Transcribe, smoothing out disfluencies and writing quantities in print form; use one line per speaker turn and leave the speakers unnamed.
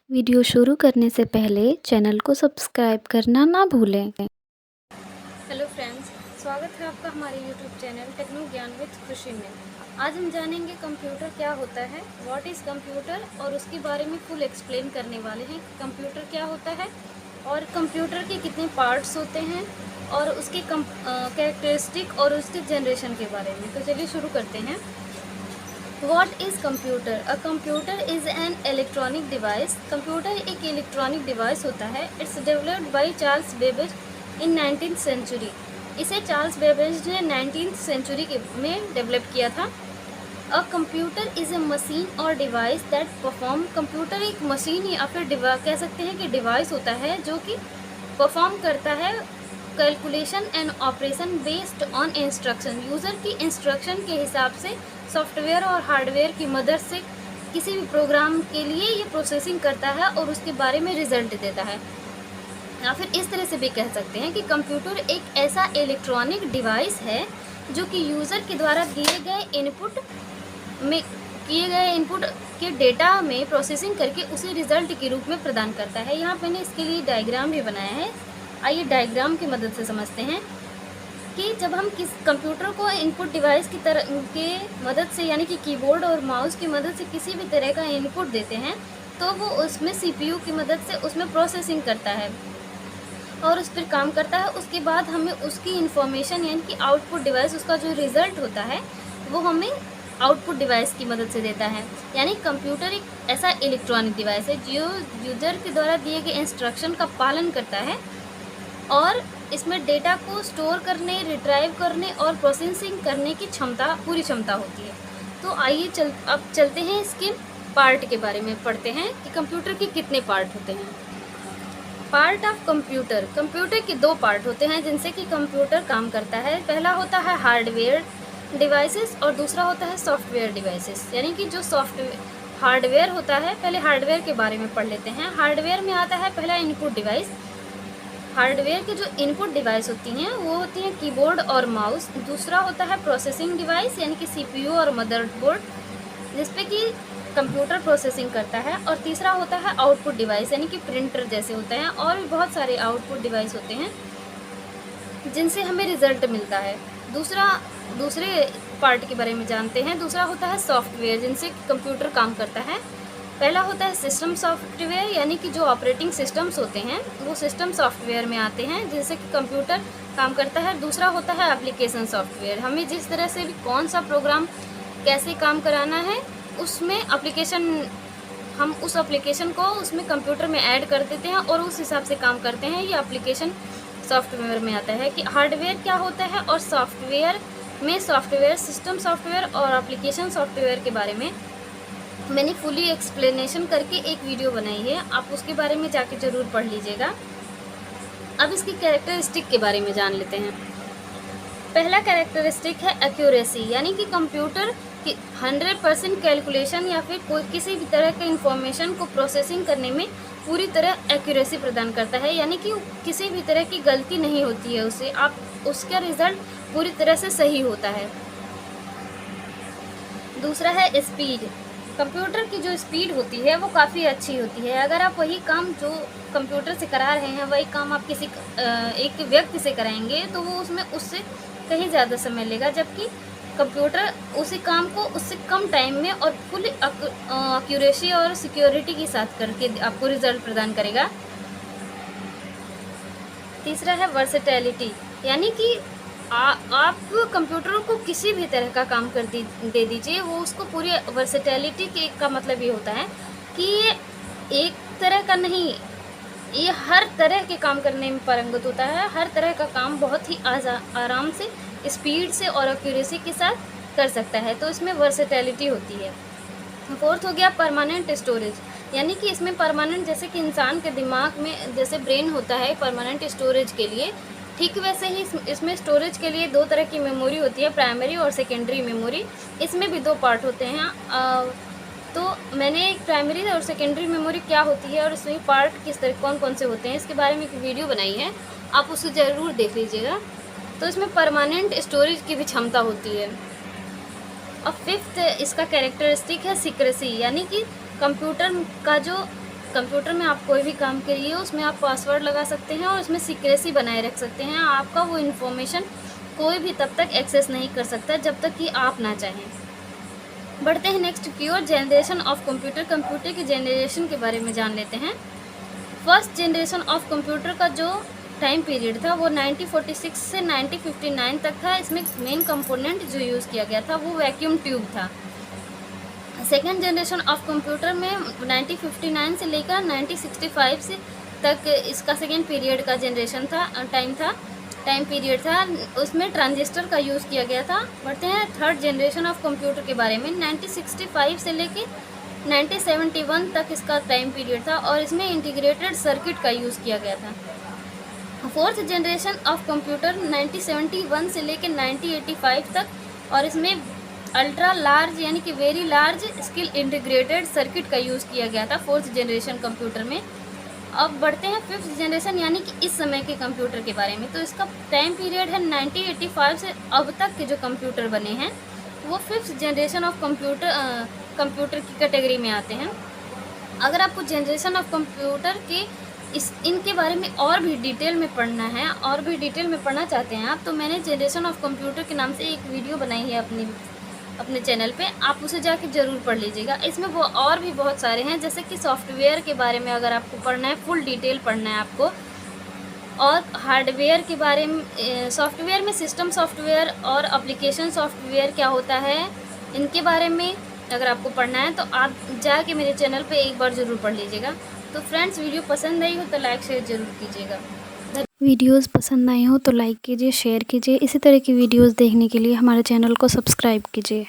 Video शुरू करने से पहले चैनल को सब्सक्राइब करना ना भूलें।
हेलो फ्रेंड्स, स्वागत है आपका हमारे यूट्यूब चैनल टेक्नो ज्ञान विद खुशी में। आज हम जानेंगे कंप्यूटर क्या होता है, व्हाट इज़ कंप्यूटर, और उसके बारे में फुल एक्सप्लेन करने वाले हैं। कंप्यूटर क्या होता है और कंप्यूटर के कितने पार्ट्स होते हैं और उसके कैरेक्टरिस्टिक और उसके जनरेशन के बारे में। तो चलिए शुरू करते हैं। What is computer? A computer is an electronic device. Computer एक इलेक्ट्रॉनिक डिवाइस होता है। It's developed by Charles Babbage in 19th century. इसे चार्ल्स बेबेज ने 19th सेंचुरी में डेवलप किया था। A computer is a machine और डिवाइस दैट परफॉर्म। कंप्यूटर एक मशीन या फिर कह सकते हैं कि डिवाइस होता है जो कि परफॉर्म करता है calculation and operation based on instruction. User की इंस्ट्रक्शन के हिसाब से सॉफ्टवेयर और हार्डवेयर की मदद से किसी भी प्रोग्राम के लिए ये प्रोसेसिंग करता है और उसके बारे में रिजल्ट देता है। या फिर इस तरह से भी कह सकते हैं कि कंप्यूटर एक ऐसा इलेक्ट्रॉनिक डिवाइस है जो कि यूज़र के द्वारा दिए गए इनपुट के डेटा में प्रोसेसिंग करके उसे रिजल्ट के रूप में प्रदान करता है। यहाँ मैंने इसके लिए डायग्राम भी बनाया है। आइए डायग्राम की मदद से समझते हैं कि जब हम किस कंप्यूटर को इनपुट डिवाइस के मदद से यानी कि कीबोर्ड और माउस की मदद से किसी भी तरह का इनपुट देते हैं तो वो उसमें सीपीयू की मदद से उसमें प्रोसेसिंग करता है और उस पर काम करता है। उसके बाद हमें उसकी इन्फॉर्मेशन यानी कि आउटपुट डिवाइस, उसका जो रिज़ल्ट होता है वो हमें आउटपुट डिवाइस की मदद से देता है। यानी कंप्यूटर एक ऐसा इलेक्ट्रॉनिक डिवाइस है जो यूज़र के द्वारा दिए गए इंस्ट्रक्शन का पालन करता है और इसमें डेटा को स्टोर करने, रिट्राइव करने और प्रोसेसिंग करने की पूरी क्षमता होती है। तो आइए अब चलते हैं इसके पार्ट के बारे में पढ़ते हैं कि कंप्यूटर के कितने पार्ट होते हैं। Part of computer. कंप्यूटर के दो पार्ट होते हैं जिनसे कि कंप्यूटर काम करता है। पहला होता है हार्डवेयर डिवाइसेस और दूसरा होता है सॉफ्टवेयर डिवाइसेस। यानी कि जो हार्डवेयर होता है, पहले हार्डवेयर के बारे में पढ़ लेते हैं। हार्डवेयर में आता है पहला इनपुट डिवाइस। हार्डवेयर की जो इनपुट डिवाइस होती हैं वो होती हैं कीबोर्ड और माउस। दूसरा होता है प्रोसेसिंग डिवाइस यानी कि सीपीयू और मदरबोर्ड जिसपे कि कंप्यूटर प्रोसेसिंग करता है। और तीसरा होता है आउटपुट डिवाइस यानी कि प्रिंटर जैसे होते हैं और भी बहुत सारे आउटपुट डिवाइस होते हैं जिनसे हमें रिजल्ट मिलता है। दूसरे पार्ट के बारे में जानते हैं। दूसरा होता है सॉफ्टवेयर जिनसे कंप्यूटर काम करता है। पहला होता है सिस्टम सॉफ्टवेयर यानी कि जो ऑपरेटिंग सिस्टम्स होते हैं वो सिस्टम सॉफ्टवेयर में आते हैं जिनसे कि कंप्यूटर काम करता है। दूसरा होता है एप्लीकेशन सॉफ्टवेयर। हमें जिस तरह से भी कौन सा प्रोग्राम कैसे काम कराना है उसमें हम उस एप्लीकेशन को उसमें कंप्यूटर में ऐड कर देते हैं और उस हिसाब से काम करते हैं। ये एप्लीकेशन सॉफ्टवेयर में आता है कि हार्डवेयर क्या होता है और सॉफ्टवेयर में सॉफ्टवेयर, सिस्टम सॉफ्टवेयर और एप्लीकेशन सॉफ्टवेयर के बारे में मैंने फुली एक्सप्लेनेशन करके एक वीडियो बनाई है, आप उसके बारे में जाके ज़रूर पढ़ लीजिएगा। अब इसकी कैरेक्टरिस्टिक के बारे में जान लेते हैं। पहला कैरेक्टरिस्टिक है एक्यूरेसी यानी कि कंप्यूटर की 100% कैलकुलेशन या फिर किसी भी तरह के इंफॉर्मेशन को प्रोसेसिंग करने में पूरी तरह एक्यूरेसी प्रदान करता है। यानी कि किसी भी तरह की गलती नहीं होती है उसका रिज़ल्ट पूरी तरह से सही होता है। दूसरा है स्पीड। कंप्यूटर की जो स्पीड होती है वो काफ़ी अच्छी होती है। अगर आप वही काम जो कंप्यूटर से करा रहे हैं वही काम आप किसी एक व्यक्ति से कराएंगे तो वो उससे कहीं ज़्यादा समय लेगा, जबकि कंप्यूटर उसी काम को उससे कम टाइम में और फुल एक्यूरेसी और सिक्योरिटी के साथ करके आपको रिजल्ट प्रदान करेगा। तीसरा है वर्सेटैलिटी यानी कि आप कंप्यूटर को किसी भी तरह का काम दे दीजिए, वो उसको पूरी वर्सेटैलिटी का मतलब ये होता है कि ये एक तरह का नहीं, ये हर तरह के काम करने में पारंगत होता है। हर तरह का काम बहुत ही आराम से, स्पीड से और एक्यूरेसी के साथ कर सकता है, तो इसमें वर्सेटैलिटी होती है। फोर्थ हो गया परमानेंट स्टोरेज यानी कि इसमें परमानेंट, जैसे कि इंसान के दिमाग में जैसे ब्रेन होता है परमानेंट स्टोरेज के लिए, ठीक वैसे ही इसमें स्टोरेज के लिए दो तरह की मेमोरी होती है, प्राइमरी और सेकेंडरी मेमोरी। इसमें भी दो पार्ट होते हैं। तो मैंने एक प्राइमरी और सेकेंडरी मेमोरी क्या होती है और इसमें पार्ट किस तरह कौन कौन से होते हैं इसके बारे में एक वीडियो बनाई है, आप उसे ज़रूर देख लीजिएगा। तो इसमें परमानेंट स्टोरेज की भी क्षमता होती है। और फिफ्थ इसका कैरेक्टरिस्टिक है सीक्रेसी यानी कि कंप्यूटर का जो कंप्यूटर में आप कोई भी काम करिए उसमें आप पासवर्ड लगा सकते हैं और उसमें सीक्रेसी बनाए रख सकते हैं। आपका वो इन्फॉर्मेशन कोई भी तब तक एक्सेस नहीं कर सकता जब तक कि आप ना चाहें। बढ़ते हैं नेक्स्ट की ओर, जनरेशन ऑफ कंप्यूटर। कंप्यूटर की जनरेशन के बारे में जान लेते हैं। फर्स्ट जनरेशन ऑफ कंप्यूटर का जो टाइम पीरियड था वो 1946 से 1959 तक था। इसमें मेन कंपोनेंट जो यूज़ किया गया था वो वैक्यूम ट्यूब था। सेकेंड जनरेशन ऑफ कंप्यूटर में 1959 से लेकर 1965 से तक इसका सेकेंड पीरियड का जनरेशन था, टाइम पीरियड था। उसमें ट्रांजिस्टर का यूज़ किया गया था। बढ़ते हैं थर्ड जनरेशन ऑफ कंप्यूटर के बारे में। 1965 से लेकर 1971 तक इसका टाइम पीरियड था और इसमें इंटीग्रेटेड सर्किट का यूज़ किया गया था। फोर्थ जनरेशन ऑफ कंप्यूटर 1971 से लेकर 1985 तक और इसमें अल्ट्रा लार्ज यानी कि very large scale integrated circuit का यूज़ किया गया था फोर्थ जनरेशन कंप्यूटर में। अब बढ़ते हैं फिफ्थ जनरेशन यानी कि इस समय के कंप्यूटर के बारे में। तो इसका टाइम पीरियड है 1985 से अब तक के जो कंप्यूटर बने हैं वो फिफ्थ जनरेशन ऑफ कंप्यूटर की कैटेगरी में आते हैं। अगर आपको जनरेशन ऑफ कंप्यूटर के इनके बारे में और भी डिटेल में पढ़ना है और भी डिटेल में पढ़ना चाहते हैं आप, तो मैंने जनरेशन ऑफ कंप्यूटर के नाम से एक वीडियो बनाई है अपने चैनल पे, आप उसे जाके ज़रूर पढ़ लीजिएगा। इसमें वो और भी बहुत सारे हैं, जैसे कि सॉफ्टवेयर के बारे में अगर आपको पढ़ना है, फुल डिटेल पढ़ना है आपको, और हार्डवेयर के बारे में, सॉफ्टवेयर में सिस्टम सॉफ्टवेयर और एप्लीकेशन सॉफ्टवेयर क्या होता है, इनके बारे में अगर आपको पढ़ना है तो आप जाके मेरे चैनल पे एक बार ज़रूर पढ़ लीजिएगा। तो फ्रेंड्स, वीडियो पसंद आई हो तो लाइक शेयर ज़रूर कीजिएगा।
वीडियोस पसंद आई हो तो लाइक कीजिए, शेयर कीजिए। इसी तरह की वीडियोस देखने के लिए हमारे चैनल को सब्सक्राइब कीजिए।